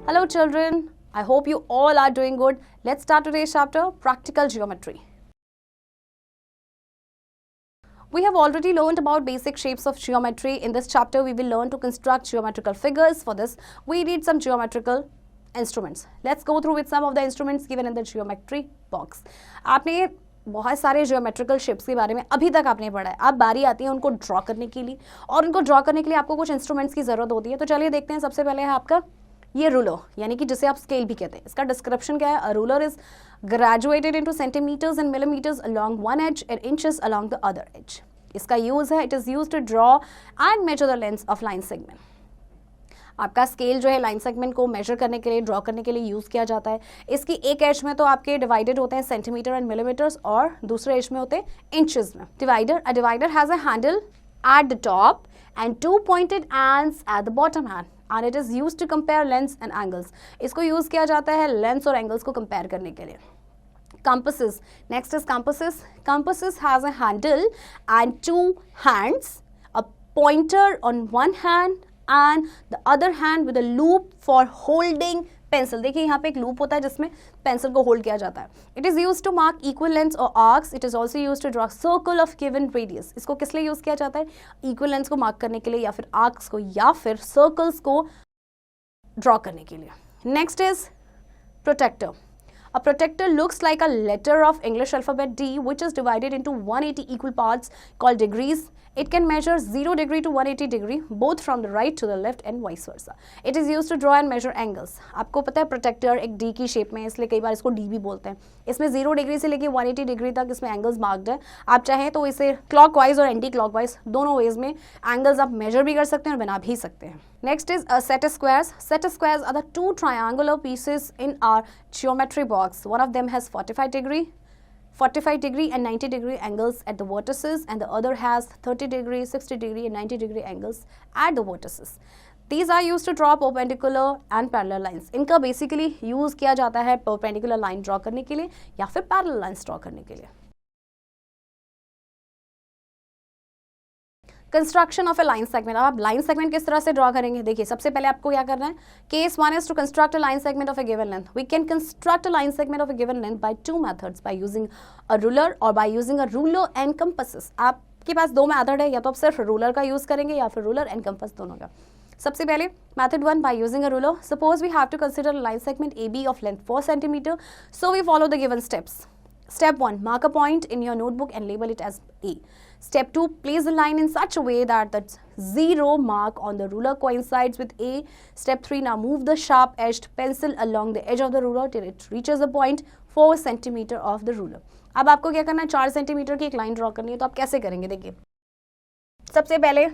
Hello children, I hope you all are doing good. Let's start today's chapter, Practical Geometry. We have already learned about basic shapes of geometry. In this chapter, we will learn to construct geometrical figures. For this, we need some geometrical instruments. Let's go through with some of the instruments given in the geometry box. आपने बहुत सारे geometrical shapes के बारे में अभी तक आपने पढ़ा है. अब बारी आती है उनको ड्रॉ करने के लिए, और उनको ड्रॉ करने के लिए आपको कुछ इंस्ट्रूमेंट्स की ज़रूरत होती है. तो चलिए देखते हैं. सबसे पहले है आपका ये रूलर, यानी कि जिसे आप स्केल भी कहते हैं. इसका डिस्क्रिप्शन क्या है? A ruler is graduated into centimetres and millimetres along one edge and inches along the other edge. इसका यूज है, it is use to draw and measure the length of line segment. आपका scale जो है line segment को major करने के लिए, draw करने के लिए यूज किया जाता है. इसकी एक एज में तो आपके डिवाइडेड होते हैं सेंटीमीटर एंड मिलीमीटर्स, और दूसरे एज में होते हैं इंचेस में. Divider, a divider has a handle at the top and two pointed ends at the bottom hand and it is used to compare lengths and angles. इसको use किया जाता है लेंथ्स और एंगल्स को कंपेयर करने के लिए. Compasses, next is compasses. Compasses has a handle and two hands, a pointer on one hand and the other hand with a loop for holding pencil. देखिए यहाँ पे एक लूप होता है जिसमें पेंसिल को होल्ड किया जाता है. It is use to mark equal lengths और arcs. It is also use to draw circle of given radius. इसको किस लिए यूज किया जाता है? इक्वल लेंथ्स को मार्क करने के लिए, या फिर आर्क्स को, या फिर सर्कल्स को ड्रॉ करने के लिए. Next is protractor. A protector looks like a letter of English alphabet D, which is divided into 180 equal parts called degrees. It can measure 0 degree to 180 degree, both from the right to the left and vice versa. It is used to draw and measure angles. आपको पता है protector एक D की shape में, इसलिए कई बार इसको D भी बोलते हैं. इसमें 0 डिग्री से लेके 180 डिग्री तक इसमें एंगल्स मार्क्ड है. आप चाहें तो इसे क्लॉकवाइज और एंटी क्लॉकवाइज दोनों वेज में एंगल्स आप मेजर भी कर सकते हैं और बना भी सकते हैं. Next is a set of squares. Set of squares are the two triangular pieces in our geometry box. One of them has 45 degree and 90 degree angles at the vertices, and the other has 30 degree, 60 degree and 90 degree angles at the vertices. These are used to draw perpendicular and parallel lines. इनका basically use किया जाता है perpendicular line draw करने के लिए या फिर parallel lines draw करने के लिए. Construction of A line segment. अब आप लाइन सेगमेंट किस तरह से ड्रॉ करेंगे? देखिए, सबसे पहले आपको क्या करना है. Case one is to construct a line segment of a given length. We can construct a line segment of a given length by two methods, by using a ruler और by using a ruler and compasses. आपके पास दो method है, या तो आप सिर्फ ruler का यूज करेंगे या फिर रूलर एंड कंपास दोनों का. सबसे पहले method one, by using a ruler. Suppose we have to consider a line segment A B of length 4 cm. So we follow the given steps. Step 1, mark a point in your notebook and label it as A. Step 2, place the line in such a way that the 0 mark on the ruler coincides with A. Step 3, now move the sharp-edged pencil along the edge of the ruler till it reaches the point 4 cm of the ruler. अब आपको क्या करना है? 4 centimetre की एक line draw करनी है. तो आप कैसे करेंगे? देखिए, सबसे पहले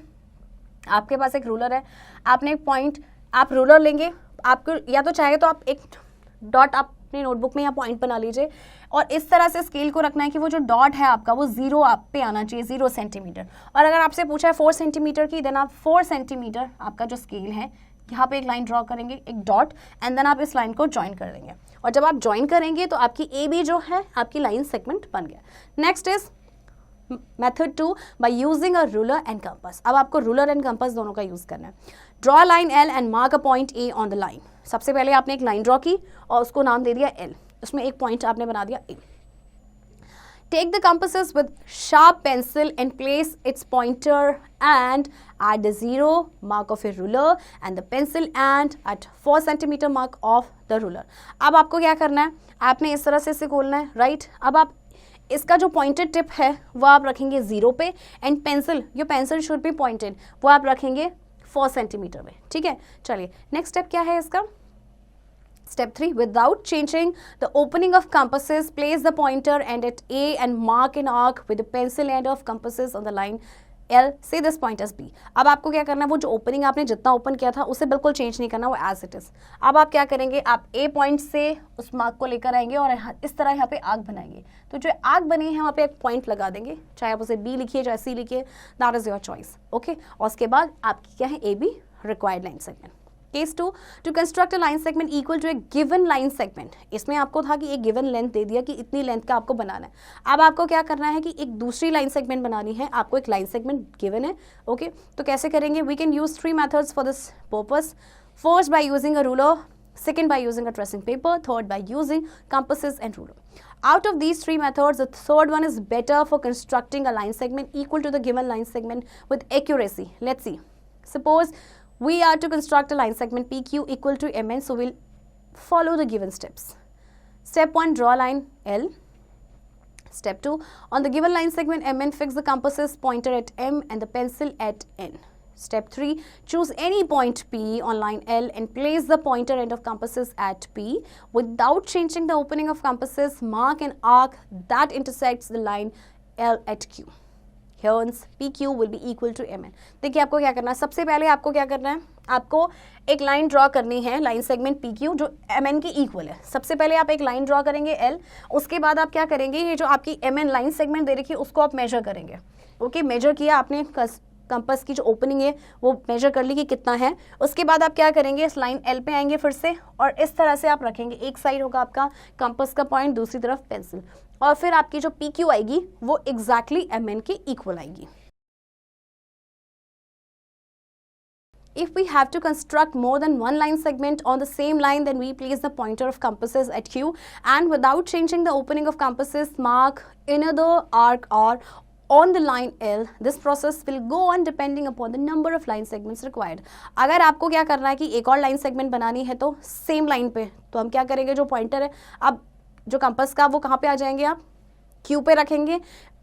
आपके पास एक रूलर है. आपने एक पॉइंट, आप रूलर लेंगे. आपको या तो चाहे तो आप एक डॉट आप अपनी नोटबुक में या पॉइंट बना लीजिए, और इस तरह से स्केल को रखना है कि वो जो डॉट है आपका वो 0 आप पे आना चाहिए, 0 सेंटीमीटर. और अगर आपसे पूछा है 4 सेंटीमीटर की, देन आप 4 सेंटीमीटर आपका जो स्केल है यहाँ पे एक लाइन ड्रॉ करेंगे, एक डॉट, एंड देन आप इस लाइन को ज्वाइन कर देंगे. और जब आप ज्वाइन करेंगे तो आपकी ए बी जो है आपकी लाइन सेगमेंट बन गया. Next is method 2, bye using a ruler and compass. अब आपको रूलर एंड कंपास दोनों का यूज करना है. Draw line L and mark a point A on the line. सबसे पहले आपने एक लाइन ड्रॉ की और उसको नाम दे दिया एल. उसमें एक पॉइंट आपने बना दिया ए. Take the compasses with sharp pencil and place its pointer and at the 0 mark of a ruler and the pencil and at 4 cm mark of the ruler. अब आपको क्या करना है? आपने इस तरह से इसे खोलना है, राइट. अब आप इसका जो पॉइंटेड टिप है वो आप रखेंगे 0 पे, and pencil, your pencil should be pointed, वो आप रखेंगे 4 सेंटीमीटर में. ठीक है, चलिए नेक्स्ट स्टेप क्या है इसका? Step 3, without changing the opening of compasses, place the pointer and at A and mark an arc with the pencil end of compasses on the line L. Say this point as B. अब आपको क्या करना है? वो जो opening आपने जितना open किया था उसे बिल्कुल चेंज नहीं करना, वो एज इट इज. अब आप क्या करेंगे? आप A पॉइंट से उस मार्क को लेकर आएंगे और इस तरह यहाँ पे आर्क बनाएंगे. तो जो आर्क बनी है वहाँ पे एक पॉइंट लगा देंगे, चाहे आप उसे B लिखिए चाहे C लिखिए, that is your choice. Okay, और उसके बाद आपकी क्या है? A B required line segment. Case 2, to construct a line segment equal to a given line segment. इसमें आपको था कि एक गिवन लेंथ दे दिया कि इतनी लेंथ का आपको बनाना है. अब आपको क्या करना है कि एक दूसरी लाइन सेगमेंट बनानी है. आपको एक लाइन सेगमेंट गिवन है. ओके, तो कैसे करेंगे? We can use 3 methods for this purpose. First, by using a ruler. second by using a tracing paper, third by using compasses and ruler. Out of these three methods, the third one is better for constructing a line segment equal to the given line segment with accuracy. Let's see. Suppose we are to construct a line segment PQ equal to MN, so we'll follow the given steps. Step 1, draw a line L. Step 2, on the given line segment MN, fix the compasses pointer at M and the pencil at N. Step 3, choose any point P on line L and place the pointer end of compasses at P. Without changing the opening of compasses, mark an arc that intersects the line L at Q. Hence, PQ will be equal to MN. देखिए आपको क्या करना है, सबसे पहले आपको क्या करना है, आपको एक लाइन ड्रॉ करनी है, लाइन सेगमेंट PQ जो MN की इक्वल है. सबसे पहले आप एक लाइन ड्रॉ करेंगे L, उसके बाद आप क्या करेंगे, ये जो आपकी MN लाइन सेगमेंट दे रखी है उसको आप मेजर करेंगे. ओके, मेजर किया आपने, कंपास की जो ओपनिंग है वो मेजर कर ली कि कितना है. उसके बाद आप क्या करेंगे, इस लाइन L पे आएंगे फिर से और इस तरह से आप रखेंगे. एक साइड होगा आपका कंपास का पॉइंट, दूसरी तरफ पेंसिल, और फिर आपकी जो PQ आएगी वो एग्जैक्टली MN के इक्वल आएगी. If we have to construct more than one line segment on the same line, then we place the pointer of compasses at Q and without changing the opening of compasses, mark another arc R on the line L. This process will go on depending upon the number of line segments required. अगर आपको क्या करना है कि एक और line segment बनानी है तो सेम लाइन पे, तो हम क्या करेंगे, जो पॉइंटर है अब जो कंपास का वो कहाँ पे आ जाएंगे, आप Q पे रखेंगे.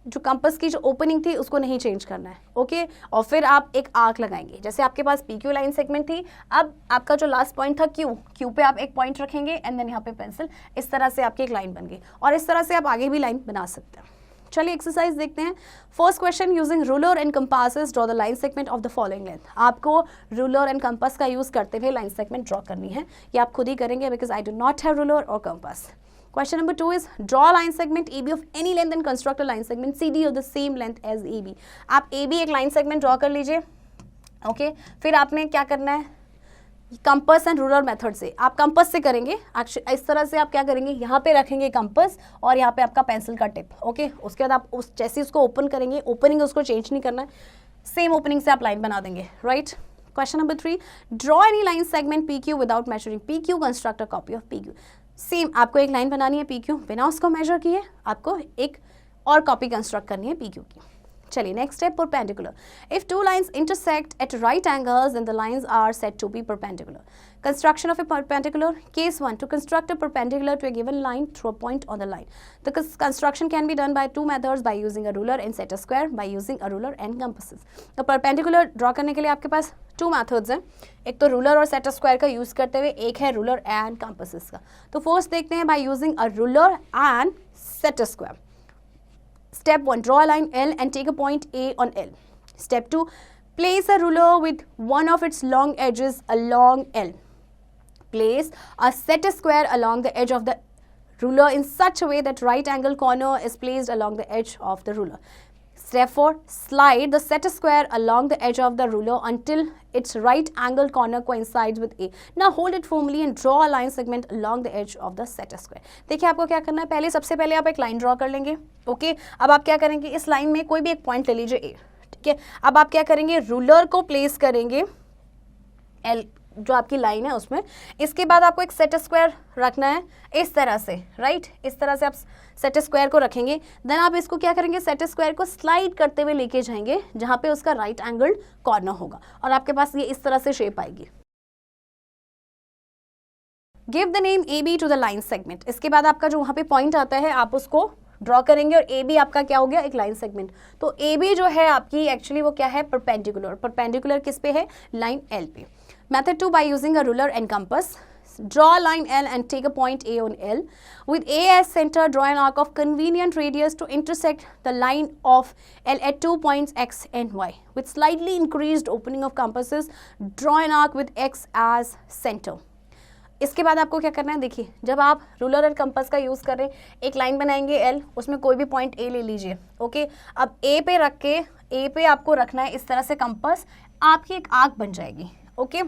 जो कंपास की जो ओपनिंग थी उसको नहीं चेंज करना है. ओके, और फिर आप एक आर्क लगाएंगे. जैसे आपके पास PQ लाइन सेगमेंट थी, अब आपका जो लास्ट पॉइंट था Q पे आप एक पॉइंट रखेंगे एंड देन यहाँ पे पेंसिल. इस तरह से आपकी एक लाइन बन गई और इस तरह से आप आगे भी लाइन बना सकते हैं. चलिए एक्सरसाइज देखते हैं. First question, using ruler and compasses draw the line segment of the following length. आपको रूलर एंड कंपास का यूज करते हुए लाइन सेगमेंट ड्रॉ करनी है. ये आप खुद ही करेंगे because I do not have ruler और compass. Question number 2 is draw a line segment AB of any length and construct a line segment CD of the same length as AB. आप AB एक line segment draw कर लीजिए. Okay, फिर आपने क्या करना है, कंपास एंड रूलर मेथड से आप कंपास से करेंगे. इस तरह से आप क्या करेंगे, यहाँ पे रखेंगे कंपास और यहाँ पे आपका पेंसिल का टिप. ओके, उसके बाद आप उस जैसे उसको ओपन करेंगे, ओपनिंग उसको चेंज नहीं करना है, सेम ओपनिंग से आप लाइन बना देंगे. Right. Question number 3, draw any line segment PQ without measuring PQ, construct a copy of PQ. Same आपको एक लाइन बनानी है PQ, बिना उसको मेजर किए आपको एक और कॉपी कंस्ट्रक्ट करनी है PQ की. चलिए next step, perpendicular. If two lines intersect at right angles then the lines are said to be perpendicular. Construction of a perpendicular. Case 1, to construct a perpendicular to a given line through a point on the line. The construction can be done by two methods, by using a ruler and set a square, by using a ruler and compasses. तो perpendicular draw करने के लिए आपके पास two methods हैं. एक तो ruler और set a square का यूज करते हुए, एक है रूलर एंड कंपासेस का. तो फर्स्ट देखते हैं, bye using a ruler and set a square. Step 1, draw a line L and take a point A on L. Step 2, place a ruler with one of its long edges along L. Place a set square along the edge of the ruler in such a way that right angle corner is placed along the edge of the ruler. Step 4, slide the set square along the edge of the ruler until its right angle corner coincides with A. Now hold it firmly and draw a line segment along the edge of the set square. देखिए आपको क्या करना है, पहले सबसे पहले आप एक लाइन ड्रॉ कर लेंगे. ओके, अब आप क्या करेंगे, इस लाइन में कोई भी एक पॉइंट ले लीजिए A. ठीक है, अब आप क्या करेंगे, रूलर को प्लेस करेंगे L जो आपकी लाइन है उसमें. इसके बाद आपको एक सेट स्क्वायर रखना है इस तरह से. राइट, इस तरह से आप सेट स्क्वायर को रखेंगे. देन आप इसको क्या करेंगे, सेट स्क्वायर को स्लाइड करते हुए लेके जाएंगे जहां पे उसका राइट एंगल कॉर्नर होगा और आपके पास ये इस तरह से शेप आएगी. Give the name AB to the line segment. इसके बाद आपका जो वहां पे पॉइंट आता है आप उसको ड्रॉ करेंगे और AB आपका क्या हो गया, एक लाइन सेगमेंट. तो AB जो है आपकी एक्चुअली वो क्या है, परपेंडिकुलर. परपेंडिकुलर किस पे है, लाइन L पे. Method 2, by using a ruler and compass. Draw a line L and take a point A on L. With A as center, draw an arc of convenient radius to intersect the line of L at 2 points X and Y. With slightly increased opening of compasses, draw an arc with X as center. इसके बाद आपको क्या करना है, देखिए जब आप ruler और कंपास का यूज़ कर रहे हैं, एक लाइन बनाएंगे L, उसमें कोई भी पॉइंट A ले लीजिए. ओके, अब A पे रख के, A पे आपको रखना है इस तरह से कंपास, आपकी एक आर्क बन जाएगी. ओके,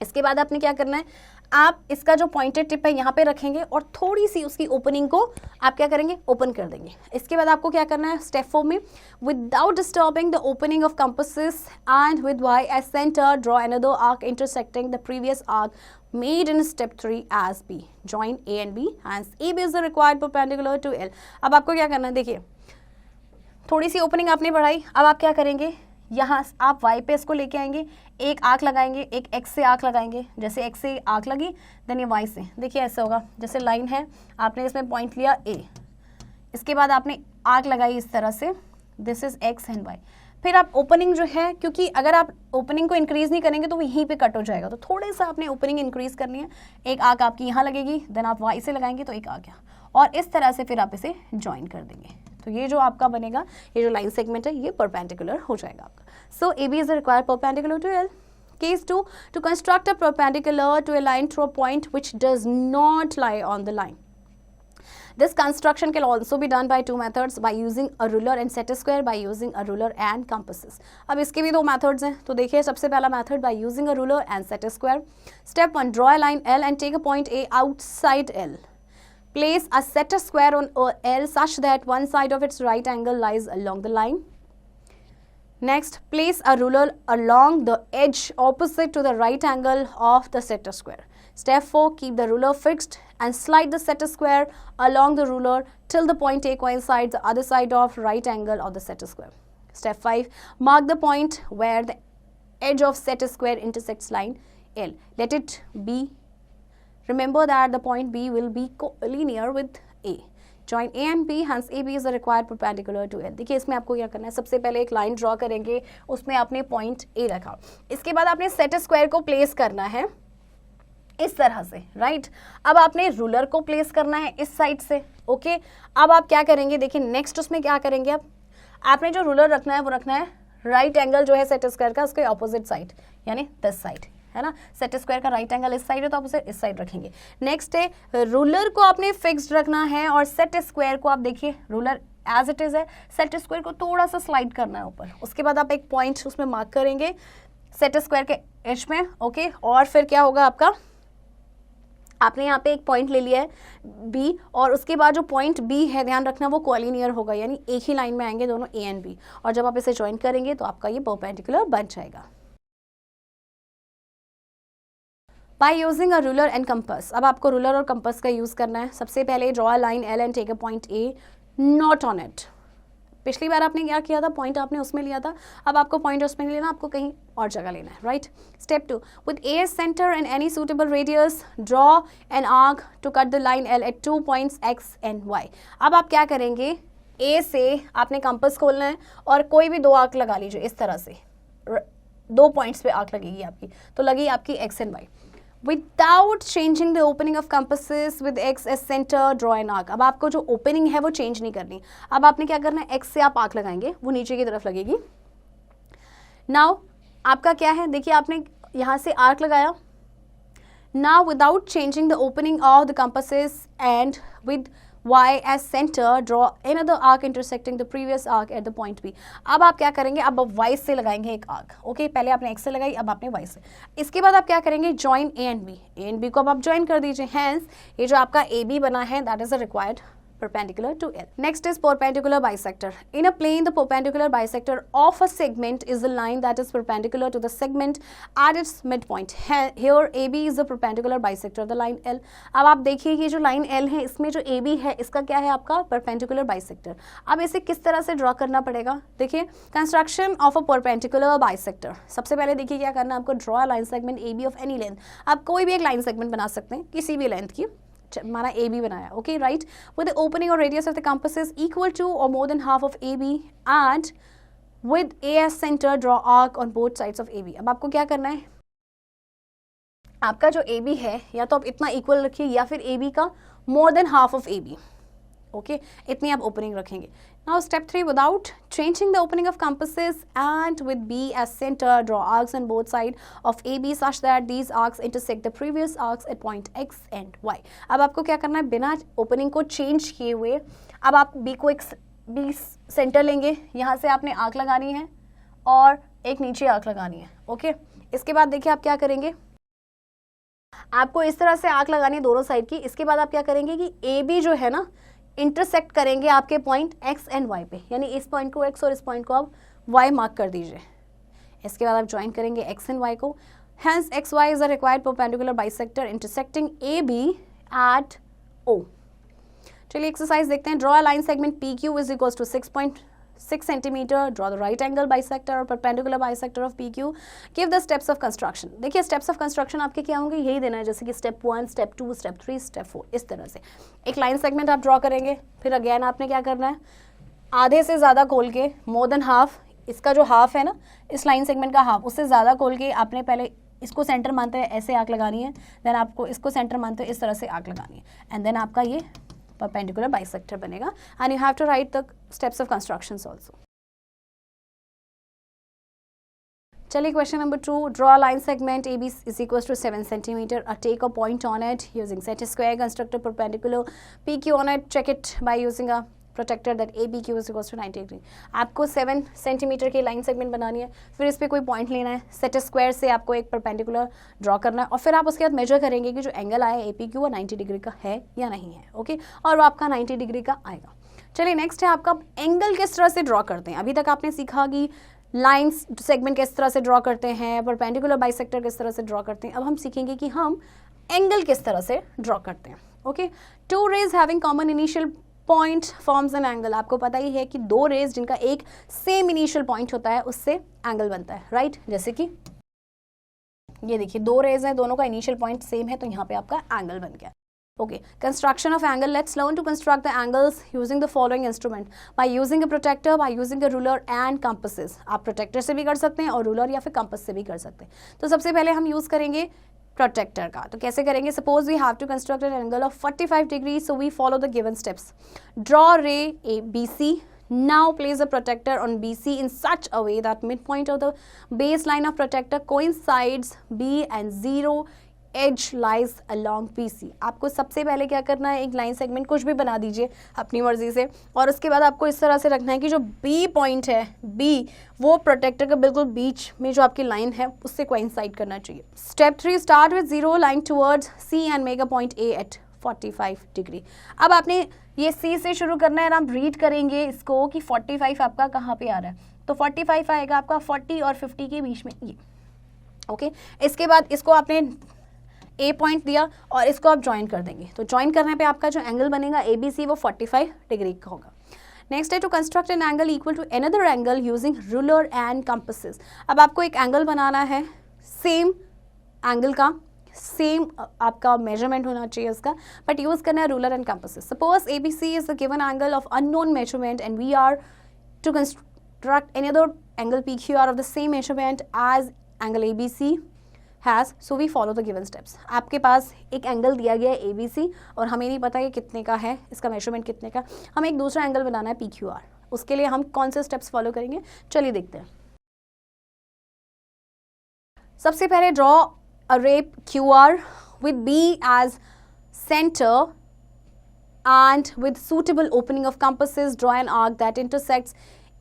इसके बाद आपने क्या करना है, आप इसका जो पॉइंटेड टिप है यहाँ पे रखेंगे और थोड़ी सी उसकी ओपनिंग को आप क्या करेंगे, ओपन कर देंगे। इसके बाद आपको क्या करना है, स्टेप 4 में without disturbing the opening of compasses and with Y as centre draw another arc intersecting the previous arc made in step 3 as B. Join A and B, hence AB is the required perpendicular to L. अब आपको क्या करना है, देखिए थोड़ी सी opening आपने बढ़ाई, अब आप क्या करेंगे, यहाँ आप Y पे इसको लेके आएंगे, एक आर्क लगाएंगे, एक X से आर्क लगाएंगे, जैसे X से आर्क लगी देन ये Y से, देखिए ऐसे होगा, जैसे लाइन है आपने इसमें पॉइंट लिया A, इसके बाद आपने आर्क लगाई इस तरह से, this is X and Y। फिर आप ओपनिंग जो है, क्योंकि अगर आप ओपनिंग को इंक्रीज नहीं करेंगे तो वो यहीं पे कट हो जाएगा, तो थोड़े सा आपने ओपनिंग इंक्रीज करनी है, एक आर्क आपकी यहाँ लगेगी, देन आप Y से लगाएंगे तो एक आर्क यहाँ, और इस तरह से फिर आप इसे ज्वाइन कर देंगे। तो ये जो आपका बनेगा, ये जो लाइन सेगमेंट है ये परपेंडिकुलर हो जाएगा आपका। So AB is the required perpendicular to L। Case 2, to construct a perpendicular to a line through a point which does not lie on the line. This construction can also be done by two methods, by using a ruler and set square, by using a ruler and compasses. अब इसके भी दो methods हैं, तो देखिए सबसे पहला method by using a ruler and set square. Step 1, draw a line L and take a point A outside L. Place a set square on L such that one side of its right angle lies along the line. Next, place a ruler along the edge opposite to the right angle of the set square. Step 4, keep the ruler fixed and slide the set square along the ruler till the point A coincides the other side of right angle of the set square. Step 5, mark the point where the edge of set square intersects line L. Let it be. Remember that the point B will be collinear with A. Join A and B, hence AB is the required perpendicular to L. देखिए इसमें आपको क्या करना है, सबसे पहले एक line draw करेंगे, उसमें आपने पॉइंट A रखा, इसके बाद आपने सेट स्क्वायर को प्लेस करना है इस तरह से, राइट। अब आपने रूलर को प्लेस करना है इस साइड से, ओके। अब आप क्या करेंगे, देखिए नेक्स्ट उसमें क्या करेंगे, अब आपने जो रूलर रखना है वो रखना है राइट एंगल जो है सेट स्क्वायर का, उसके ऑपोजिट साइड, यानी दिस साइड है ना, सेट स्क्वायर का राइट एंगल इस साइड है तो ऑपोजिट इस साइड रखेंगे। नेक्स्ट है रूलर को आपने फिक्स्ड रखना है और सेट स्क्वायर को आप देखिए रूलर एज इट इज है, सेट स्क्वायर को थोड़ा सा स्लाइड करना है ऊपर, उसके बाद आप एक पॉइंट उसमें मार्क करेंगे सेट स्क्वायर के एज में, ओके। और फिर क्या होगा आपका, आपने यहाँ पे एक पॉइंट ले लिया है B, और उसके बाद जो पॉइंट B है ध्यान रखना वो कोलिनियर होगा, यानी एक ही लाइन में आएंगे दोनों A एंड B, और जब आप इसे ज्वाइन करेंगे तो आपका ये परपेंडिकुलर बन जाएगा। By using a ruler and compass, अब आपको रूलर और कंपास का यूज करना है। सबसे पहले draw a line L and take a point A not on it. पिछली बार आपने क्या किया था, पॉइंट आपने उसमें लिया था, अब आपको पॉइंट उसमें नहीं लेना, आपको कहीं और जगह लेना है, right. Step 2, with A as center and any suitable radius, draw an arc to cut the line L at 2 points X and Y. अब आप क्या करेंगे, A से आपने कंपास खोलना है और कोई भी दो आर्क लगा लीजिए इस तरह से, दो पॉइंट्स पे आर्क लगेगी आपकी, तो लगी आपकी X and Y। Without changing the opening of compasses, with X as center, draw an arc. अब आपको जो ओपनिंग है वो चेंज नहीं करनी, अब आपने क्या करना है, X से आप आर्क लगाएंगे, वो नीचे की तरफ लगेगी। नाउ आपका क्या है, देखिए आपने यहाँ से आर्क लगाया, now without changing the opening of the compasses and with Y as center, draw another arc intersecting the previous arc at the point B. अब आप क्या करेंगे, अब Y से लगाएंगे एक आर्क, ओके। पहले आपने X से लगाई, अब आपने Y से। इसके बाद आप क्या करेंगे, join A and B, A and B को अब आप ज्वाइन कर दीजिए, हैंस ये जो आपका AB बना है that is a required perpendicular to L. Next is perpendicular bisector. In a plane, the perpendicular bisector of a segment is the line that is perpendicular to the segment at its midpoint. Here AB is the perpendicular bisector of the line L. अब आप देखिए ये जो line L है, इसमें जो AB है इसका क्या है आपका perpendicular bisector. अब इसे किस तरह से ड्रॉ करना पड़ेगा, देखिए construction of a perpendicular bisector. सबसे पहले देखिए क्या करना है आपको, draw a line segment AB of any length. आप कोई भी एक लाइन सेगमेंट बना सकते हैं किसी भी लेंथ की, हमारा ए बी बनाया, okay right, with the opening और radius of the compass is equal to और more than half of A B and with A as centre draw arc on both sides of A B. अब आपको क्या करना है, आपका जो A B है या तो आप इतना इक्वल रखिए या फिर ए बी का more than half of A B, okay, इतनी आप ओपनिंग रखेंगे। Now step 3, without changing the opening of compasses and with B as centre draw arcs on both side of A B such that these arcs intersect the previous arcs at point X and Y. अब आपको क्या करना है, बिना opening को change किए हुए अब आप बी को एक बी सेंटर लेंगे, यहाँ से आपने आर्क लगानी है और एक नीचे आर्क लगानी है, ओके। इसके बाद देखिए आप क्या करेंगे, आपको इस तरह से आर्क लगानी है दोनों साइड की। इसके बाद आप क्या करेंगे कि ए बी जो है ना इंटरसेक्ट करेंगे आपके पॉइंट एक्स एंड वाई पे, यानी इस पॉइंट को एक्स और इस पॉइंट को आप वाई मार्क कर दीजिए। इसके बाद आप ज्वाइन करेंगे एक्स एंड वाई को। Hence XY is a required perpendicular bisector intersecting AB at O. चलिए एक्सरसाइज देखते हैं। Draw a line segment PQ is equals to 6.6 centimeter. Draw the right angle bisector or perpendicular bisector of PQ. Give the steps of construction. देखिए steps of construction आपके क्या होंगे, यही देना है, जैसे कि step 1, step 2, step 3, step 4, इस तरह से एक लाइन सेगमेंट आप ड्रॉ करेंगे। फिर अगेन आपने क्या करना है, आधे से ज़्यादा खोल के, मोर देन हाफ, इसका जो हाफ है ना इस लाइन सेगमेंट का हाफ, उससे ज़्यादा खोल के आपने पहले इसको सेंटर मानते हैं ऐसे आर्क लगानी है, देन आपको इसको सेंटर मानते हैं इस तरह से आर्क लगानी है, एंड देन आपका ये परपेंडिकुलर बाइसेक्टर बनेगा। And you have to write the steps of constructions also. चलिए question number 2, draw a line segment AB is equals to 7 centimeter. Take a point on it using set square, construct a perpendicular PQ on it, check it by using a protractor that ABQ is equals to 90 degree. आपको 7 centimetre की line segment बनानी है, फिर इस पर कोई point लेना है, सेट स्क्वायर से आपको एक परपेंडिकुलर ड्रॉ करना है, और फिर आप उसके बाद मेजर करेंगे कि जो एंगल आया APQ वो 90 डिग्री का है या नहीं है, ओके, और वो आपका 90 डिग्री का आएगा। चलिए नेक्स्ट है आपका एंगल किस तरह से ड्रॉ करते हैं। अभी तक आपने सीखा कि लाइन्स सेगमेंट किस तरह से ड्रॉ करते हैं, परपेंडिकुलर बाइसेक्टर किस तरह से ड्रॉ करते हैं। अब हम सीखेंगे कि हम एंगल किस तरह से ड्रॉ करते हैं, okay. Two rays having common initial point forms an angle. आपको पता ही है कि दो रेज जिनका एक सेम इनिशियल पॉइंट होता है उससे एंगल बनता है, राइट। जैसे कि ये देखिए दो रेज हैं, दोनों का इनिशियल पॉइंट सेम है, तो यहाँ पे आपका एंगल बन गया, okay. Construction of angle, let's learn to construct the angles using the following instrument, by using a protractor, by using a ruler and compasses. आप प्रोटेक्टर से भी कर सकते हैं और रूलर या फिर कंपास से भी कर सकते हैं। तो सबसे पहले हम यूज करेंगे प्रोटेक्टर का। तो कैसे करेंगे, suppose we have to construct an angle of 45 degree, so we follow the given steps. Draw ray ABC, now place a protector on BC in such a way that midpoint of the baseline of protector coincides B and 0 edge lies along BC। आपको सबसे पहले क्या करना है, एक line segment कुछ भी बना दीजिए अपनी मर्जी से, और उसके बाद आपको इस तरह से रखना है कि जो B पॉइंट है, B वो प्रोटेक्टर के बिल्कुल बीच में जो आपकी लाइन है उससे कोइंसाइड करना चाहिए। Step 3, start with 0 line towards C and make a point A at 45 degree. अब आपने ये C से शुरू करना है और हम रीड करेंगे इसको कि 45 आपका कहाँ पे आ रहा है, तो 45 आएगा आपका 40 और 50 के बीच में, ये, ओके। इसके बाद इसको आपने A पॉइंट दिया और इसको आप ज्वाइन कर देंगे, तो ज्वाइन करने पे आपका जो एंगल बनेगा ABC वो 45 डिग्री का होगा। नेक्स्ट है to construct an angle equal to another angle using ruler and compasses. अब आपको एक एंगल बनाना है, सेम एंगल का सेम आपका मेजरमेंट होना चाहिए उसका, बट यूज करना है ruler and compasses. Suppose ABC is the given angle of unknown measurement and we are to construct another angle PQR of the same measurement as angle ABC has, so we follow the given steps। आपके पास एक angle दिया गया है ABC और हमें नहीं पता ये कितने का है, इसका मेजरमेंट कितने का, हमें एक दूसरा एंगल बनाना है PQR। उसके लिए हम कौन से स्टेप्स फॉलो करेंगे, चलिए देखते हैं। सबसे पहले ड्रॉ अ रे QR with B as center and with suitable opening of compasses draw an arc that intersects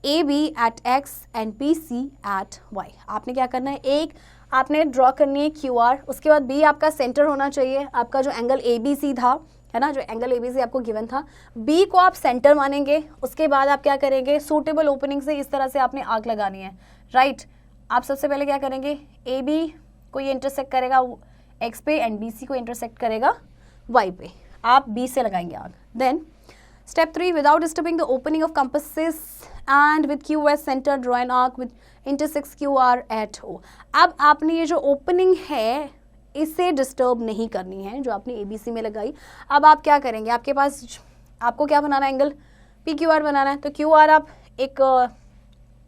AB at X and BC at Y। आपने क्या करना है, एक आपने ड्रॉ करनी है QR, उसके बाद B आपका सेंटर होना चाहिए, आपका जो एंगल ABC था, है ना, जो एंगल ABC आपको गिवन था, B को आप सेंटर मानेंगे। उसके बाद आप क्या करेंगे, सूटेबल ओपनिंग से इस तरह से आपने आर्क लगानी है, राइट। आप सबसे पहले क्या करेंगे, AB को ये इंटरसेक्ट करेगा X पे एंड BC को इंटरसेक्ट करेगा Y पे, आप B से लगाएंगे arc. Then step 3, without disturbing the opening of compasses and with Q as center draw an arc with intersects QR at O। अब आपने ये जो ओपनिंग है इसे डिस्टर्ब नहीं करनी है जो आपने ABC में लगाई। अब आप क्या करेंगे, आपके पास आपको क्या बनाना है, एंगल PQR बनाना है, तो QR आप एक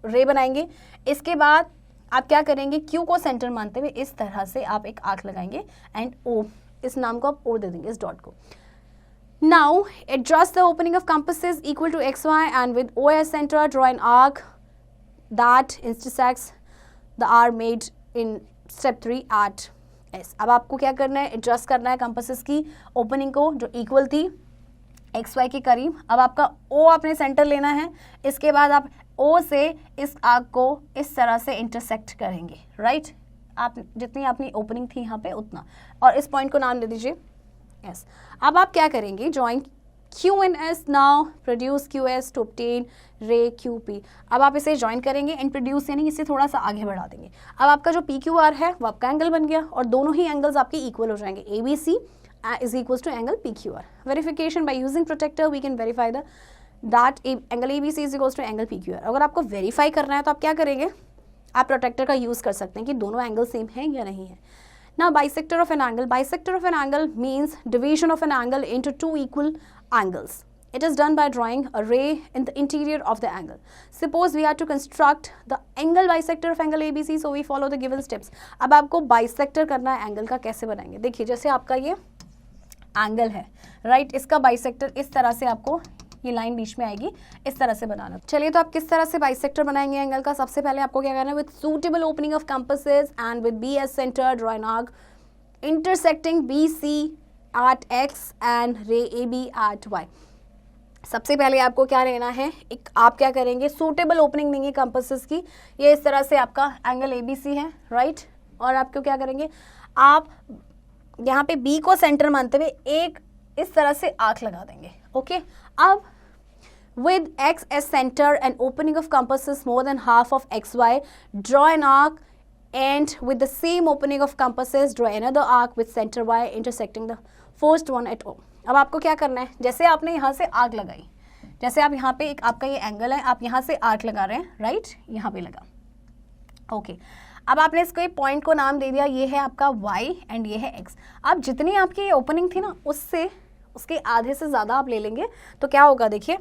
रे बनाएंगे। इसके बाद आप क्या करेंगे, Q को सेंटर मानते हुए इस तरह से आप एक आर्क लगाएंगे एंड O, इस नाम को आप O दे देंगे, इस डॉट को। Now adjust the opening of compasses equal to XY and with O as center draw an arc that intersects the R made in step 3 at S। अब आपको क्या करना है, एडजस्ट करना है कंपासेस की ओपनिंग को जो इक्वल थी XY के करीब। अब आपका O आपने सेंटर लेना है, इसके बाद आप O से इस आर्क को इस तरह से इंटरसेक्ट करेंगे, राइट। आप जितनी अपनी ओपनिंग थी यहाँ पे उतना, और इस पॉइंट को नाम दे दीजिए एस। अब आप क्या करेंगे, join Q and S now produce QS to obtain ray QP। अब आप इसे ज्वाइन करेंगे एंड प्रोड्यूस यानी इसे थोड़ा सा आगे बढ़ा देंगे। अब आपका जो PQR है वो आपका एंगल बन गया और दोनों ही एंगल्स आपके इक्वल हो जाएंगे। ABC is equals to angle PQR। Verification by using protector we can verify that angle ABC is equals to angle PQR। अगर आपको वेरीफाई करना है तो आप क्या करेंगे, आप प्रोटेक्टर का यूज़ कर सकते हैं कि दोनों एंगल सेम हैं या नहीं है। Now bisector of an angle. Bisector of an angle means division of an angle into two equal angles. It is done by drawing a ray in the interior of the angle. Suppose we are to construct the angle bisector of angle ABC, so we follow the given steps. अब आपको bisector करना है angle का, कैसे बनाएंगे, देखिए जैसे आपका ये एंगल है राइट, इसका बाइसेक्टर इस तरह से आपको ये लाइन बीच में आएगी, इस तरह से बनाना। चलिए तो आप किस तरह से बाइसेक्टर बनाएंगे एंगल का, सबसे पहले आपको क्या करना है, with suitable opening of compasses and with B as centre draw an arc intersecting B C at X and ray A B eight Y. सबसे पहले आपको क्या लेना है, एक आप क्या करेंगे, सूटेबल ओपनिंग देंगे कंपासेस की, ये इस तरह से आपका एंगल ए बी सी है राइट, और आपको क्या करेंगे, आप यहाँ पे बी को सेंटर मानते हुए एक इस तरह से आर्क लगा देंगे। ओके अब with x as center and opening of compasses more than half of xy, draw an arc and with the same opening of compasses draw another arc with center y intersecting the first one at O। अब आपको क्या करना है, जैसे आपने यहाँ से arc लगाई, जैसे आप यहाँ पे एक आपका ये एंगल है, आप यहाँ से आर्क लगा रहे हैं राइट, यहाँ पे लगा ओके अब आपने इसको एक पॉइंट को नाम दे दिया, ये है आपका y एंड ये है x। अब जितनी आपकी ये ओपनिंग थी ना उससे उसके आधे से ज़्यादा आप ले लेंगे तो क्या होगा, देखिए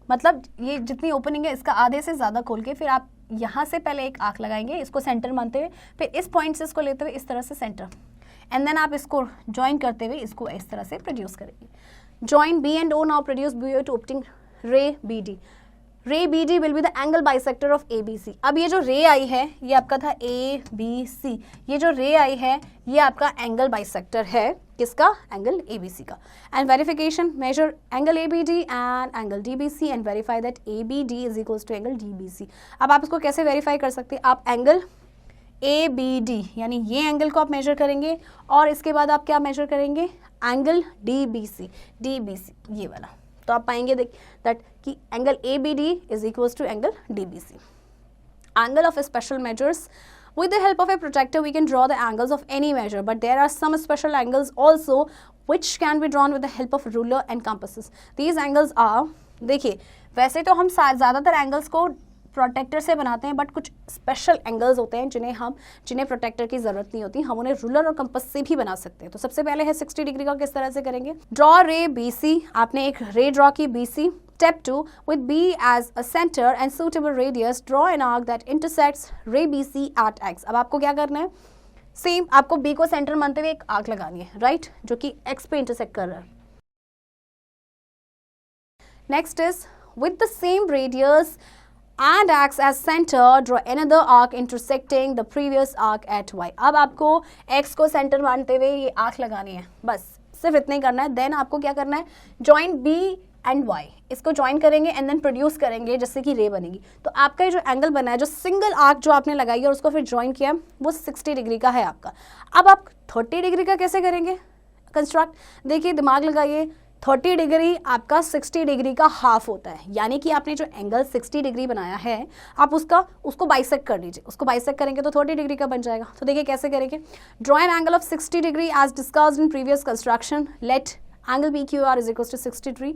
मतलब ये जितनी ओपनिंग है इसका आधे से ज़्यादा खोल के फिर आप यहाँ से पहले एक आर्क लगाएंगे, इसको सेंटर मानते हुए, फिर इस पॉइंट से इसको लेते हुए इस तरह से सेंटर, एंड देन आप इसको ज्वाइन करते हुए इसको इस तरह से प्रोड्यूस करेंगे। Join B and O now produce B O to obtain ray B D. Ray B D will be the angle bisector of A B C. अब ये जो रे आई है ये आपका था ए बी सी, ये जो रे आई है ये आपका एंगल बाइसेक्टर है, किसका, एंगल ए बी सी का। And verification, measure angle A B D and angle D B C and verify that A B D is equals to angle D B C. अब आप इसको कैसे verify कर सकते हैं, आप एंगल ए बी डी यानी ये एंगल को आप मेजर करेंगे और इसके बाद आप क्या मेजर करेंगे, एंगल डी बी सी ये वाला, तो आप पाएंगे दैट कि angle A B D is equals to angle D B C. Angle of special measures. With the help of a protractor, we can draw the angles of any measure, but there are some special angles also which can be drawn with the help of ruler and compasses. These angles are, देखिए वैसे तो हम ज़्यादातर angles को protector से बनाते हैं, but कुछ स्पेशल एंगल्स होते हैं जिन्हें प्रोटेक्टर की ज़रूरत नहीं होती, हम उन्हें रूलर और कंपास से भी बना सकते हैं। तो सबसे पहले है 60 डिग्री का, किस तरह से करेंगे, ड्रॉ रे बी सी, आपने एक रे ड्रॉ की B C. Step 2, with B as a center and suitable radius, draw an arc that intersects ray BC at X। अब आपको क्या करना है, सेम आपको B को सेंटर मानते हुए एक आर्क लगानी है राइट, जो कि X पे इंटरसेक्ट कर रहा है। Next is with the same radius and X as center, draw another arc intersecting the previous arc at Y। अब आपको X को सेंटर मानते हुए ये आर्क लगानी है, बस सिर्फ इतना ही करना है। देन आपको क्या करना है, जॉइन B एंड y, इसको ज्वाइन करेंगे एंड देन प्रोड्यूस करेंगे जिससे कि रे बनेगी। तो आपका ये जो एंगल बना है, जो सिंगल आर्क जो आपने लगाई और उसको फिर ज्वाइन किया, वो 60 डिग्री का है आपका। अब आप 30 डिग्री का कैसे करेंगे कंस्ट्रक्ट, देखिए दिमाग लगाइए, 30 डिग्री आपका 60 डिग्री का हाफ होता है, यानी कि आपने जो एंगल 60 डिग्री बनाया है आप उसको बाइसेक्ट कर लीजिए, उसको बाइसेक्ट करेंगे तो 30 डिग्री का बन जाएगा। तो देखिए कैसे करेंगे, draw an angle of 60 degree as discussed in previous construction, let angle P Q R is equal to 60 degree,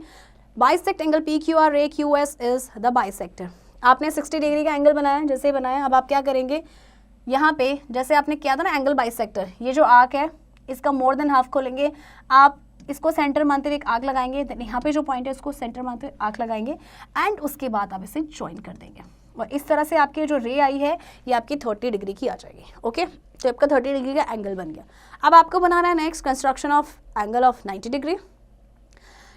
bisect angle P Q R, ray Q S is the bisector. आपने 60 degree का angle बनाया, जैसे बनाया, अब आप क्या करेंगे, यहाँ पे जैसे आपने किया था ना एंगल बाइसेक्टर, ये जो आर्क है इसका मोर देन हाफ खोलेंगे, आप इसको सेंटर मानते हुए एक आर्क लगाएंगे, यहाँ पे जो पॉइंट है उसको सेंटर मानते हुए आर्क लगाएंगे एंड उसके बाद आप इसे ज्वाइन कर देंगे, और इस तरह से आपकी जो रे आई है ये आपकी 30 डिग्री की आ जाएगी। ओके तो आपका 30 डिग्री का एंगल बन गया। अब आपको बनाना है next construction of angle of 90 degree.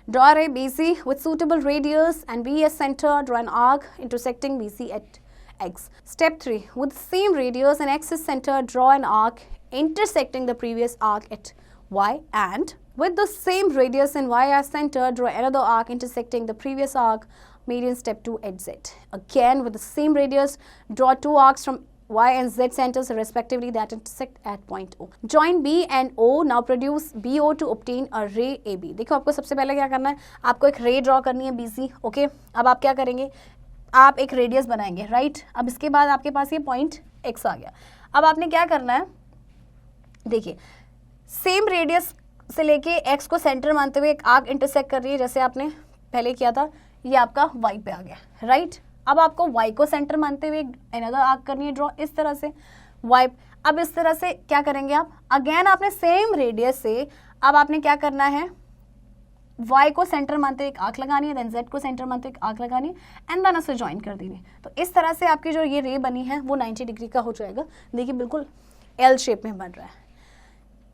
Draw ray BC with suitable radius and B as center, draw an arc intersecting BC at X. Step 3, with the same radius and X as center, draw an arc intersecting the previous arc at Y, and with the same radius and Y as center, draw another arc intersecting the previous arc, made in step 2 at Z. Again with the same radius, draw two arcs from Y and Z centers respectively that intersect at point O. Join B and O now produce BO to obtain a ray AB. देखो आपको सबसे पहले क्या करना है, आपको एक ray draw करनी है BC. ओके, अब आप क्या करेंगे, आप एक रेडियस बनाएंगे, राइट. अब इसके बाद आपके पास ये पॉइंट X आ गया. अब आपने क्या करना है, देखिए सेम रेडियस से लेके X को सेंटर मानते हुए एक आर्क इंटरसेक्ट कर रही है, जैसे आपने पहले किया था. ये आपका Y पे आ गया, राइट. अब आपको Y को सेंटर मानते हुए अनदर आर्क करनी है ड्रॉ, इस तरह से Y. अब इस तरह से क्या करेंगे आप, अगेन आपने सेम रेडियस से अब आपने क्या करना है, Y को सेंटर मानते हुए एक आर्क लगानी है, देन Z को सेंटर मानते हुए एक आर्क लगानी है, एंड देन उसे ज्वाइन कर देनी. तो इस तरह से आपकी जो ये रे बनी है वो 90 डिग्री का हो जाएगा. देखिए बिल्कुल L शेप में बन रहा है.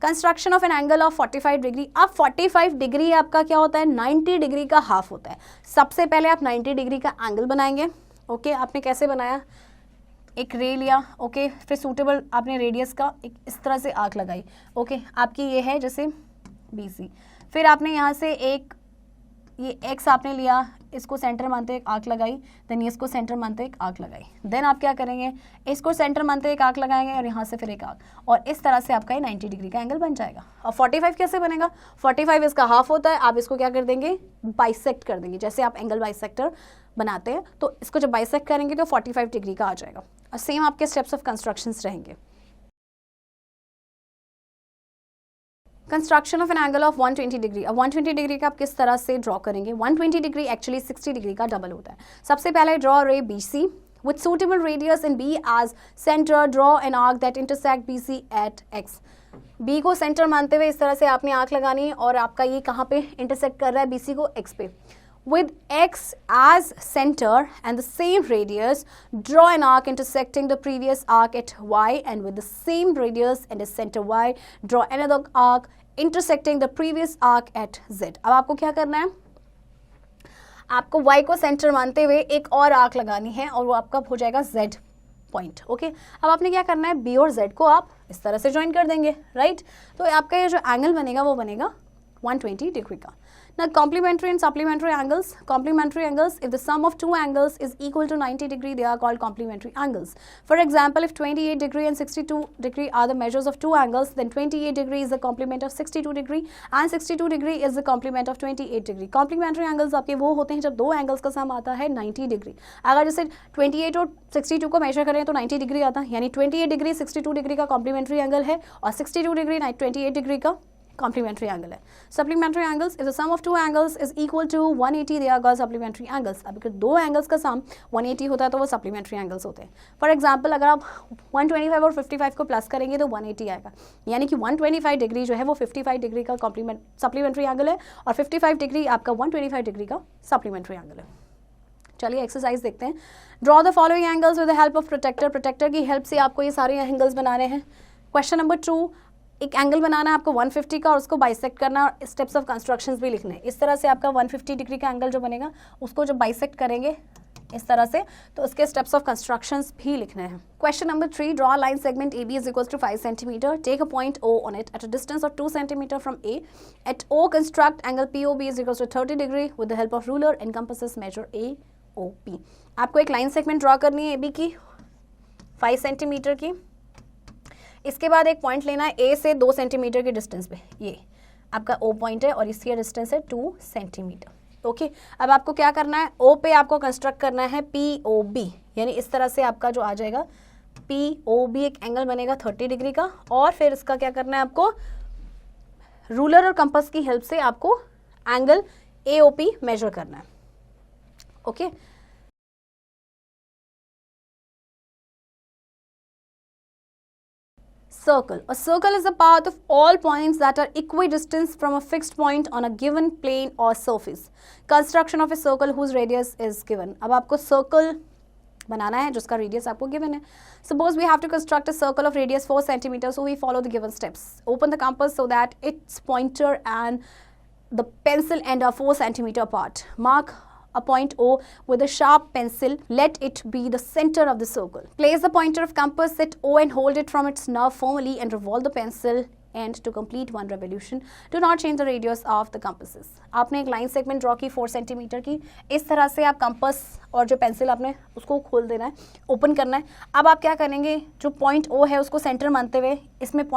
Construction of N angle of 45 degree. अब 45 डिग्री आपका क्या होता है, 90 डिग्री का हाफ होता है. सबसे पहले आप 90 डिग्री का एंगल बनाएंगे. ओके, आपने कैसे बनाया, एक रे लिया. ओके, फिर सूटेबल आपने रेडियस का एक इस तरह से आर्क लगाई. ओके, आपकी ये है जैसे BC. फिर आपने यहाँ से एक ये X आपने लिया, इसको सेंटर मानते एक आर्क लगाई, देन इसको सेंटर मानते एक आर्क लगाई. देन आप क्या करेंगे, इसको सेंटर मानते एक आर्क लगाएंगे और यहाँ से फिर एक आर्क, और इस तरह से आपका ये 90 डिग्री का एंगल बन जाएगा. और 45 कैसे बनेगा, 45 इसका हाफ होता है. आप इसको क्या कर देंगे, बाइसेक्ट कर देंगे. जैसे आप एंगल बाइसेक्टर बनाते हैं तो इसको जब बाइसेक्ट करेंगे तो 45 डिग्री का आ जाएगा. और सेम आपके स्टेप्स ऑफ कंस्ट्रक्शंस रहेंगे. Construction of N angle of 120 degree. अब 120 डिग्री का आप किस तरह से ड्रॉ करेंगे, 120 डिग्री एक्चुअली 60 डिग्री का डबल होता है. सबसे पहले ड्रॉ रे BC with suitable radius in B as center. Draw an arc that intersect BC at X. B को सेंटर मानते हुए इस तरह से आपने आर्क लगानी है, और आपका ये कहाँ पे इंटरसेक्ट कर रहा है, BC को X पे. With X as center and the same radius, draw an arc intersecting the previous arc at Y, and with the same radius and the center Y, draw another arc intersecting the previous arc at Z. अब आपको क्या करना है, आपको Y को centre मानते हुए एक और आर्क लगानी है, और वो आपका हो जाएगा Z पॉइंट. ओके, अब आपने क्या करना है, B और Z को आप इस तरह से ज्वाइन कर देंगे, राइट. तो आपका ये जो एंगल बनेगा वो बनेगा 120 डिग्री का. Now complementary and supplementary angles. Complementary angles, if the sum of two angles is equal to 90 degree, they are called complementary angles. For example, if 28 degree and 62 degree are the measures of two angles, then 28 degree is the complement of 62 degree and 62 degree is the complement of 28 degree. Complementary angles आपके वो होते हैं जब दो angles का sum आता है 90 degree. अगर जैसे 28 और 62 को measure करें तो 90 डिग्री आता है, यानी 28 डिग्री 62 डिग्री का complementary angle है, और 62 डिग्री 28 डिग्री का complementary angle है. Supplementary angles, if the sum of two angles is equal to 180, they are called supplementary angles. अब अगर दो angles का sum 180 होता है तो वो supplementary angles होते हैं. For example, अगर आप 125 और 55 को प्लस करेंगे तो 180 आएगा, यानी कि 125 डिग्री जो है वो 55 डिग्री का supplementary angle है, और 55 डिग्री आपका 125 डिग्री का supplementary angle है. चलिए एक्सरसाइज देखते हैं. Draw the following angles with the help of protractor. Protractor की हेल्प से आपको ये सारे एंगल्स बनाने हैं. क्वेश्चन नंबर 2, एक एंगल बनाना है आपको 150 का, और उसको बाइसेक्ट करना, और स्टेप्स ऑफ कंस्ट्रक्शंस भी लिखने हैं. इस तरह से आपका 150 डिग्री का एंगल जो बनेगा उसको जब बाइसेक्ट करेंगे इस तरह से, तो उसके स्टेप्स ऑफ कंस्ट्रक्शंस भी लिखने हैं. Question number 3, draw line segment AB is equals to 5 cm. Take a point O on it at a distance of 2 cm from A. At O, construct angle POB is equals to 30 degree with the help of ruler and compasses measure AOP. आपको एक line segment draw करनी है AB की 5 centimetre की. इसके बाद एक point लेना है A से 2 सेंटीमीटर के डिस्टेंस पे. ये आपका O पॉइंट है और इसकी डिस्टेंस है 2 सेंटीमीटर. ओके, अब आपको क्या करना है, O पे आपको कंस्ट्रक्ट करना है POB, यानी इस तरह से आपका जो आ जाएगा POB एक एंगल बनेगा 30 डिग्री का, और फिर इसका क्या करना है, आपको रूलर और कंपास की हेल्प से आपको एंगल AOP मेजर करना है. Okay, circle. A circle is a path of all points that are equidistant from a fixed point on a given plane or surface. Construction of a circle whose radius is given. अब आपको circle बनाना है जिसका radius आपको given है. Suppose we have to construct a circle of radius 4 cm, so we follow the given steps. Open the compass so that its pointer and the pencil end are 4 cm apart. Mark a point O with a sharp pencil. Let it be the center of the circle. Place the pointer of compass at O and hold it from its nerve firmly and revolve the pencil and to complete one revolution do not change the radius of the compasses. आपने एक line segment draw की 4 centimetre की, इस तरह से आप compass और जो पेंसिल आपने उसको खोल देना है, ओपन करना है। अब आप क्या करेंगे, जो पॉइंट ओ है उसको सेंटर मानते हुए इसमें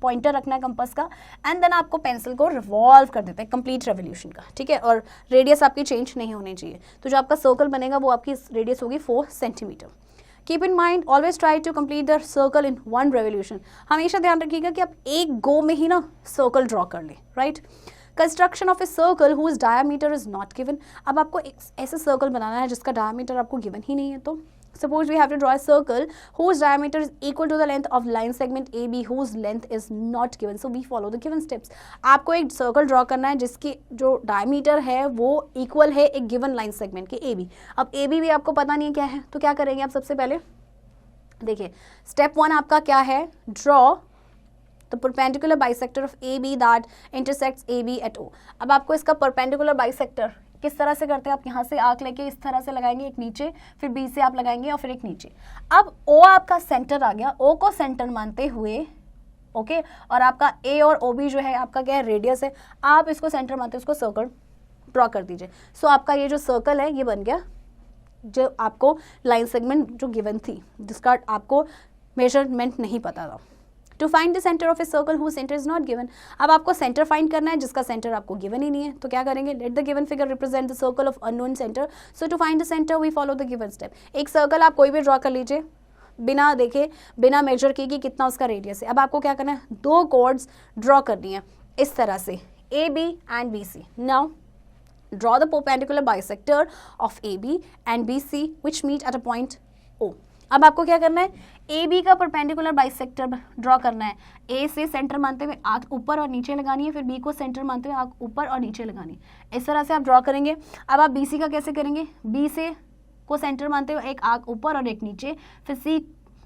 पॉइंटर रखना है कंपस का, एंड देन आपको पेंसिल को रिवॉल्व कर देते हैं कंप्लीट रेवोल्यूशन का, ठीक है। और रेडियस आपकी चेंज नहीं होनी चाहिए, तो जो आपका सर्कल बनेगा वो आपकी रेडियस होगी 4 centimetre. Keep in mind always try to complete the circle in one revolution. हमेशा ध्यान रखिएगा कि आप एक गो में ही ना सर्कल ड्रॉ कर लें, right. Construction of a circle whose diameter is not given. अब आपको एक ऐसे सर्कल बनाना है जिसका डायमीटर आपको गिवन ही नहीं है, तो suppose we have to draw a circle whose diameter is equal to the length of line segment AB whose length is not given, so we follow the given steps। आपको एक circle draw करना है जिसकी जो diameter है वो equal है एक गिवन लाइन सेगमेंट के AB। अब AB भी आपको पता नहीं है क्या है, तो क्या करेंगे आप सबसे पहले देखिए, स्टेप 1 आपका क्या है, draw the perpendicular bisector of AB that intersects AB at O। अब आपको इसका परपेंडिकुलर बाइसेक्टर किस तरह से करते हैं, आप यहाँ से आर्क लेके इस तरह से लगाएंगे एक नीचे, फिर बी से आप लगाएंगे और फिर एक नीचे। अब ओ आपका सेंटर आ गया, ओ को सेंटर मानते हुए ओके, और आपका ए और ओ बी जो है आपका क्या है, रेडियस है, आप इसको सेंटर मानते हुए उसको सर्कल ड्रॉ कर दीजिए। सो आपका ये जो सर्कल है ये बन गया जो आपको लाइन सेगमेंट जो गिवन थी, जिसका आपको मेजरमेंट नहीं पता था। To find the centre of a circle whose centre is not given. अब आपको सेंटर फाइंड करना है जिसका सेंटर आपको गिवन ही नहीं है, तो क्या करेंगे, let the given figure represent the circle of unknown centre, so to find the centre we follow the given step. एक सर्कल आप कोई भी ड्रॉ कर लीजिए बिना देखे, बिना मेजर किए कि कितना उसका रेडियस है। अब आपको क्या करना है, 2 कॉर्ड्स ड्रॉ करनी है इस तरह से, A B and B C. Now draw the perpendicular bisector of AB and BC which meet at a point O। अब आपको क्या करना है, AB का परपेंडिकुलर बाइसेक्टर ड्रॉ करना है। A से सेंटर मानते हुए आर्क ऊपर और नीचे लगानी है, फिर B को सेंटर मानते हुए आर्क ऊपर और नीचे लगानी है। इस तरह से आप ड्रॉ करेंगे। अब आप BC का कैसे करेंगे, B से को सेंटर मानते हुए एक आर्क ऊपर और एक नीचे, फिर C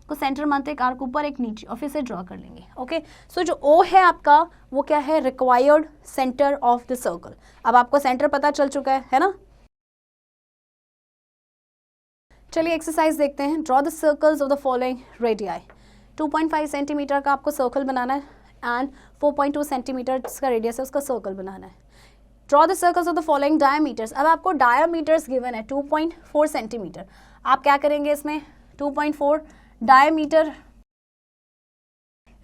को सेंटर मानते एक आर्क ऊपर एक नीचे और फिर से ड्रॉ कर लेंगे। ओके, सो जो O है आपका वो क्या है, required centre of the circle. अब आपको सेंटर पता चल चुका है ना। चलिए एक्सरसाइज देखते हैं। Draw the circles of the following radii. 2.5 centimetre का आपको सर्कल बनाना है एंड 4.2 सेंटीमीटर का रेडियस है उसका सर्कल बनाना है। Draw the circles of the following diameters. अब आपको डायमीटर्स गिवन है 2.4 सेंटीमीटर। आप क्या करेंगे इसमें, 2.4 डायमीटर,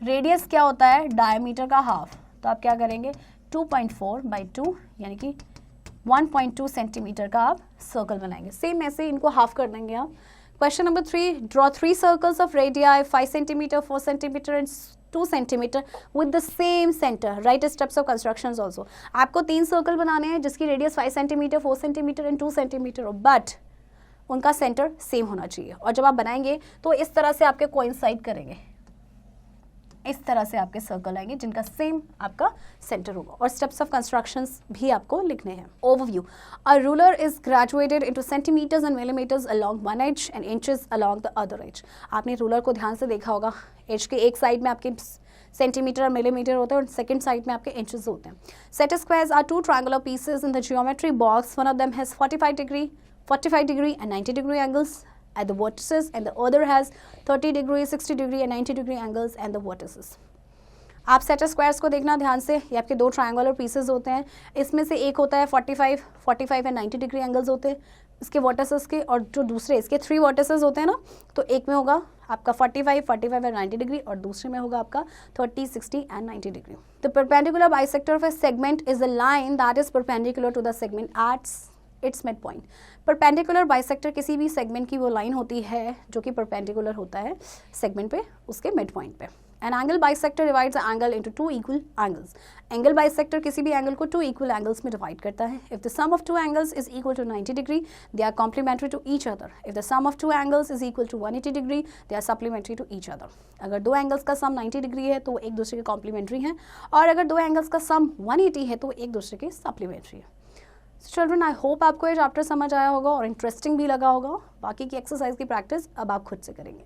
रेडियस क्या होता है डायमीटर का हाफ, तो आप क्या करेंगे 2.4/2 यानी कि 1.2 सेंटीमीटर का आप सर्कल बनाएंगे। सेम ऐसे इनको हाफ कर देंगे आप। Question number 3, draw 3 circles of radii 5 centimetre, 4 centimetre and 2 centimetre with the same centre. Right steps of constructions also. आपको 3 सर्कल बनाने हैं जिसकी radius 5 centimetre, 4 centimetre and 2 centimetre हो, बट उनका सेंटर सेम होना चाहिए। और जब आप बनाएंगे तो इस तरह से आपके कोइंसाइड करेंगे, इस तरह से आपके सर्कल आएंगे जिनका सेम आपका सेंटर होगा। और स्टेप्स ऑफ कंस्ट्रक्शंस भी आपको लिखने हैं। Overview, a ruler is graduated into centimetres and millimetres along one edge and inches along the other edge. आपने रूलर को ध्यान से देखा होगा, एज के एक साइड में आपके सेंटीमीटर और मिलीमीटर होते हैं और सेकंड साइड में आपके इंचेस होते हैं। Set squares are 2 triangular pieces in the geometry box, one of them has 45 degree and 90 degree angles at the vertices and the other has 30 degree, 60 degree and 90 degree angles and the vertices। आप set squares को देखना ध्यान से, ये आपके 2 triangular pieces होते हैं। इसमें से एक होता है 45 एंड 90 डिग्री एंगल्स होते हैं इसके वर्टिसेस के, और जो दूसरे इसके 3 वर्टिसेस होते हैं ना, तो एक में होगा आपका 45 एंड 90 डिग्री और दूसरे में होगा आपका 30, 60 and 90 degree. The perpendicular bisector of a segment is the line that is perpendicular to the segment at its mid point. Perpendicular bisector किसी भी सेगमेंट की वो लाइन होती है जो कि परपेंडिकुलर होता है सेगमेंट पे, उसके मिड पॉइंट पे। An angle bisector divides the angle into 2 equal angles. Angle bisector किसी भी एंगल को 2 इक्वल एंगल्स में डिवाइड करता है। If the sum of 2 angles is equal to 90 degree they are complementary to each other. If the sum of 2 angles is equal to 180 degree they are supplementary to each other. अगर 2 angles का सम 90 degree है तो वो एक दूसरे के complementary हैं, और अगर 2 एंगल्स का सम 180 है तो वो एक दूसरे के सप्लीमेंट्री है। चिल्ड्रन, आई होप आपको ये चैप्टर समझ आया होगा और इंटरेस्टिंग भी लगा होगा। बाकी की एक्सरसाइज की प्रैक्टिस अब आप खुद से करेंगे।